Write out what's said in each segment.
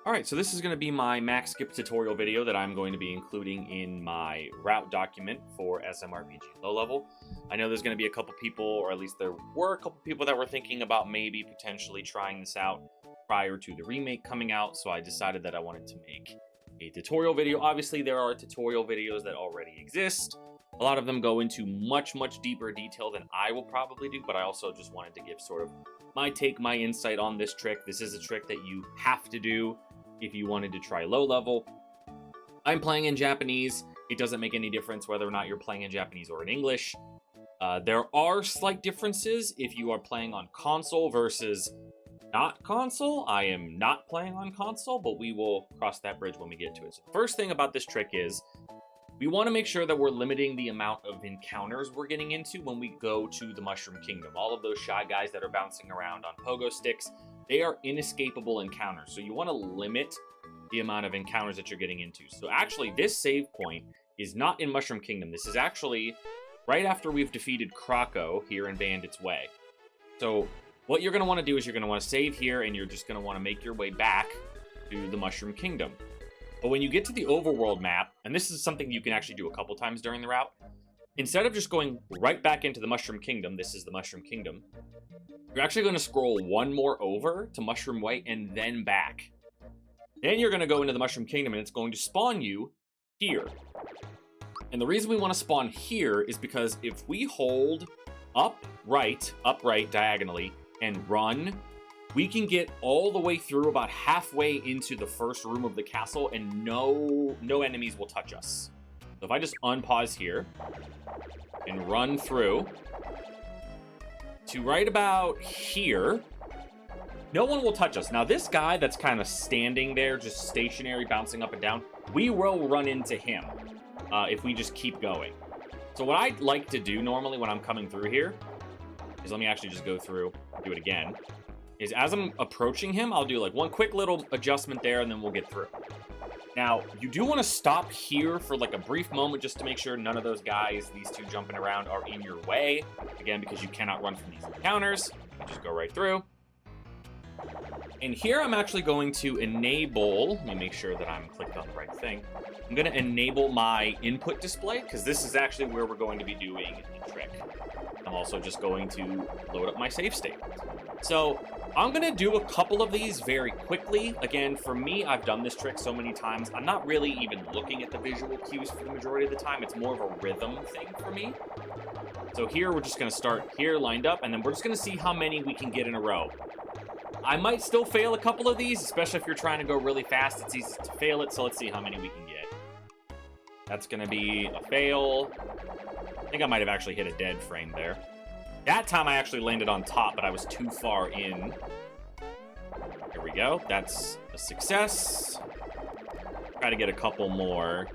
Alright, so this is going to be my Mack Skip tutorial video that I'm going to be including in my route document for SMRPG low level. I know there's going to be a couple people, or at least there were a couple people that were thinking about maybe potentially trying this out prior to the remake coming out, so I decided that I wanted to make a tutorial video. Obviously, there are tutorial videos that already exist. A lot of them go into much deeper detail than I will probably do, but I also just wanted to give sort of my take, my insight on this trick. This is a trick that you have to do if you wanted to try low level. I'm playing in Japanese. It doesn't make any difference whether or not you're playing in Japanese or in English. There are slight differences if you are playing on console versus not console. I am not playing on console, but we will cross that bridge when we get to it. So the first thing about this trick is we want to make sure that we're limiting the amount of encounters we're getting into when we go to the Mushroom Kingdom. All of those shy guys that are bouncing around on pogo sticks, they are inescapable encounters. So you want to limit the amount of encounters that you're getting into. So actually, this save point is not in Mushroom Kingdom. This is actually right after we've defeated Krako here in Bandit's Way. So what you're going to want to do is you're going to want to save here, and you're just going to want to make your way back to the Mushroom Kingdom. But when you get to the overworld map, and this is something you can actually do a couple times during the route, instead of just going right back into the Mushroom Kingdom, this is the Mushroom Kingdom, you're actually going to scroll one more over to Mushroom Way and then back. Then you're going to go into the Mushroom Kingdom, and it's going to spawn you here. And the reason we want to spawn here is because if we hold upright diagonally, and run, we can get all the way through about halfway into the first room of the castle, and no enemies will touch us. So if I just unpause here and run through to right about here, no one will touch us. Now this guy that's kind of standing there, just stationary, bouncing up and down, we will run into him if we just keep going. So what I like to do normally when I'm coming through here is, let me actually just go through, do it again, is as I'm approaching him, I'll do like one quick little adjustment there, and then we'll get through. Now, you do want to stop here for like a brief moment just to make sure none of those guys, these two jumping around, are in your way. Again, because you cannot run from these encounters. You just go right through. And here I'm actually going to enable, let me make sure that I'm clicked on the right thing. I'm going to enable my input display, because this is actually where we're going to be doing the trick. I'm also just going to load up my save state. So I'm going to do a couple of these very quickly. Again, for me, I've done this trick so many times, I'm not really even looking at the visual cues for the majority of the time. It's more of a rhythm thing for me. So here, we're just going to start here lined up, and then we're just going to see how many we can get in a row. I might still fail a couple of these, especially if you're trying to go really fast. It's easy to fail it, so let's see how many we can get. That's going to be a fail. I think I might have actually hit a dead frame there. That time I actually landed on top, but I was too far in. Here we go. That's a success. Try to get a couple more.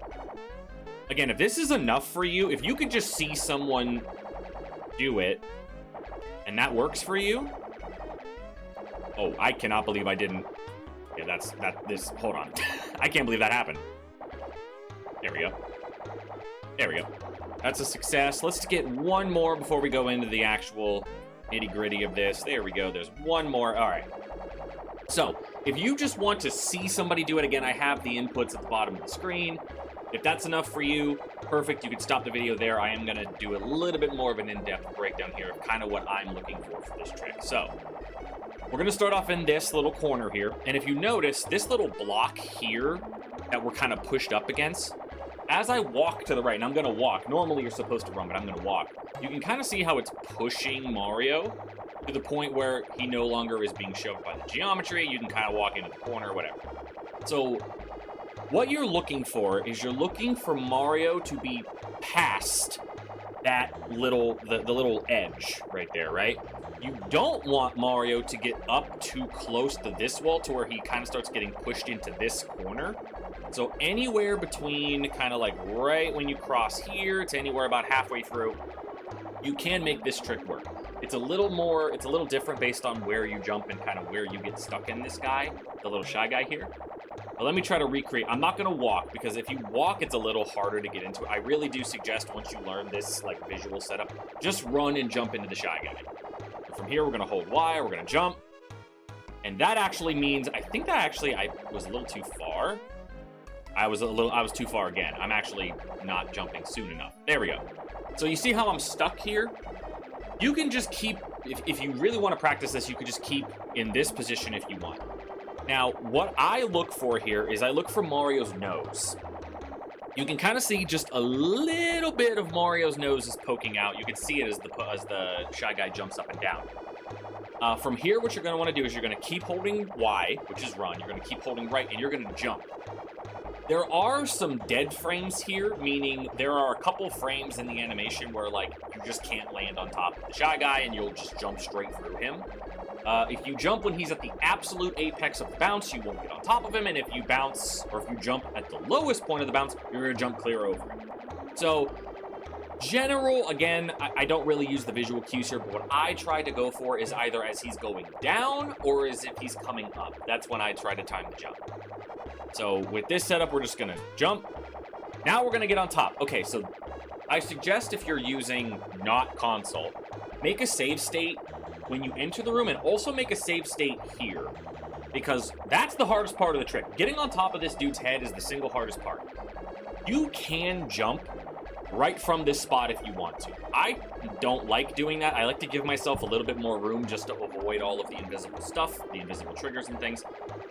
Again, if this is enough for you, if you could just see someone do it, and that works for you. Oh, I cannot believe I didn't. Yeah, hold on. I can't believe that happened. There we go. There we go. That's a success. Let's get one more before we go into the actual nitty-gritty of this. There we go. There's one more. All right. So, if you just want to see somebody do it, again, I have the inputs at the bottom of the screen. If that's enough for you, perfect. You can stop the video there. I am going to do a little bit more of an in-depth breakdown here of kind of what I'm looking for this trick. So, we're going to start off in this little corner here. And if you notice, this little block here that we're kind of pushed up against, as I walk to the right, and I'm going to walk. Normally, you're supposed to run, but I'm going to walk. You can kind of see how it's pushing Mario to the point where he no longer is being shoved by the geometry. You can kind of walk into the corner, whatever. So what you're looking for is you're looking for Mario to be past that little, the little edge right there, right? You don't want Mario to get up too close to this wall to where he kind of starts getting pushed into this corner. So anywhere between kind of like right when you cross here to anywhere about halfway through, you can make this trick work. It's a little different based on where you jump and kind of where you get stuck in this guy, the little shy guy here. But let me try to recreate. I'm not going to walk, because if you walk, it's a little harder to get into it. I really do suggest once you learn this like visual setup, just run and jump into the shy guy. From here, we're going to hold Y, we're going to jump. And that actually means, I think that actually I was a little too far. I was too far again. I'm actually not jumping soon enough. There we go. So you see how I'm stuck here? You can just keep, if you really want to practice this, you could just keep in this position if you want. Now, what I look for here is I look for Mario's nose. You can kind of see just a little bit of Mario's nose is poking out. You can see it as the Shy Guy jumps up and down. From here, what you're going to want to do is you're going to keep holding Y, which is run. You're going to keep holding right, and you're going to jump. There are some dead frames here, meaning there are a couple frames in the animation where, like, you just can't land on top of the Shy Guy, and you'll just jump straight through him. If you jump when he's at the absolute apex of the bounce, you won't get on top of him, and if you bounce, or if you jump at the lowest point of the bounce, you're going to jump clear over him. So, general, again, I don't really use the visual cues here, but what I try to go for is either as he's going down, or as if he's coming up. That's when I try to time the jump. So, with this setup, we're just going to jump. Now we're going to get on top. Okay, so I suggest if you're using not console, make a save state when you enter the room, and also make a save state here, because that's the hardest part of the trick. Getting on top of this dude's head is the single hardest part. You can jump right from this spot if you want to. I don't like doing that. I like to give myself a little bit more room just to avoid all of the invisible stuff, the invisible triggers and things.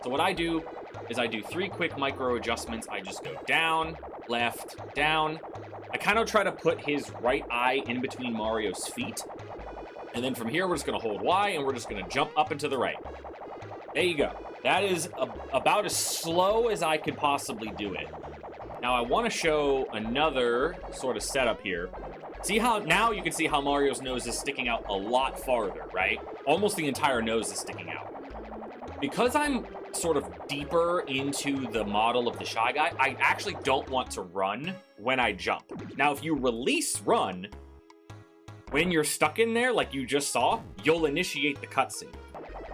So what I do is I do 3 quick micro adjustments. I just go down, left, down. I kind of try to put his right eye in between Mario's feet. And then from here, we're just going to hold Y, and we're just going to jump up and to the right. There you go. That is about as slow as I could possibly do it. Now, I want to show another sort of setup here. See how, now you can see how Mario's nose is sticking out a lot farther, right? Almost the entire nose is sticking out. Because I'm sort of deeper into the model of the Shy Guy, I actually don't want to run when I jump. Now, if you release run, when you're stuck in there, like you just saw, you'll initiate the cutscene.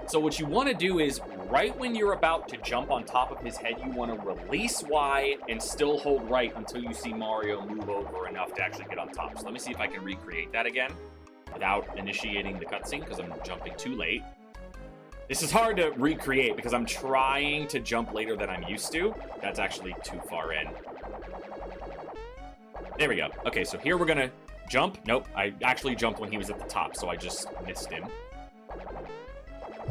So what you want to do is, right when you're about to jump on top of his head, you want to release Y and still hold right until you see Mario move over enough to actually get on top. So let me see if I can recreate that again without initiating the cutscene, because I'm jumping too late. This is hard to recreate because I'm trying to jump later than I'm used to. That's actually too far in. There we go. Okay, so here we're going to jump. Nope, I actually jumped when he was at the top, so I just missed him.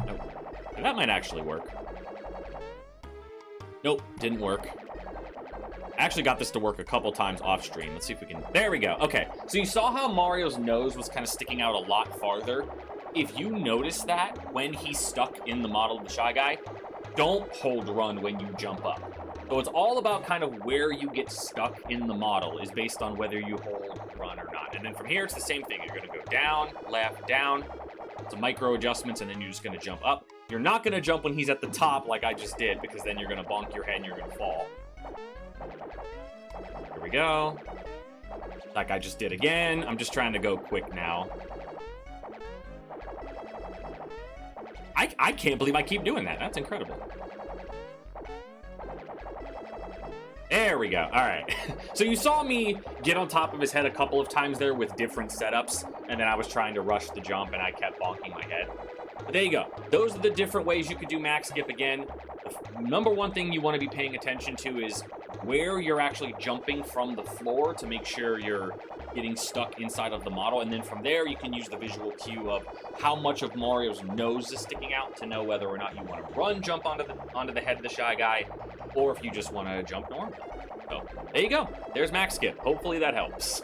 Nope. That might actually work. Nope, didn't work. I actually got this to work a couple times off stream. Let's see if we can... There we go. Okay, so you saw how Mario's nose was kind of sticking out a lot farther. If you notice that when he's stuck in the model of the Shy Guy, don't hold run when you jump up. So it's all about kind of where you get stuck in the model is based on whether you hold run or not. And then from here, it's the same thing. You're going to go down, left, down. Some micro adjustments, and then you're just going to jump up. You're not going to jump when he's at the top like I just did, because then you're going to bonk your head and you're going to fall. Here we go. Like I just did again. I'm just trying to go quick now. I can't believe I keep doing that. That's incredible. There we go. All right. So you saw me get on top of his head a couple of times there with different setups, and then I was trying to rush the jump, and I kept bonking my head. But there you go. Those are the different ways you could do Mack Skip again. The number one thing you want to be paying attention to is where you're actually jumping from the floor to make sure you're getting stuck inside of the model. And then from there, you can use the visual cue of how much of Mario's nose is sticking out to know whether or not you want to run jump onto the head of the Shy Guy, or if you just want to jump normal. So there you go. There's Mack Skip. Hopefully that helps.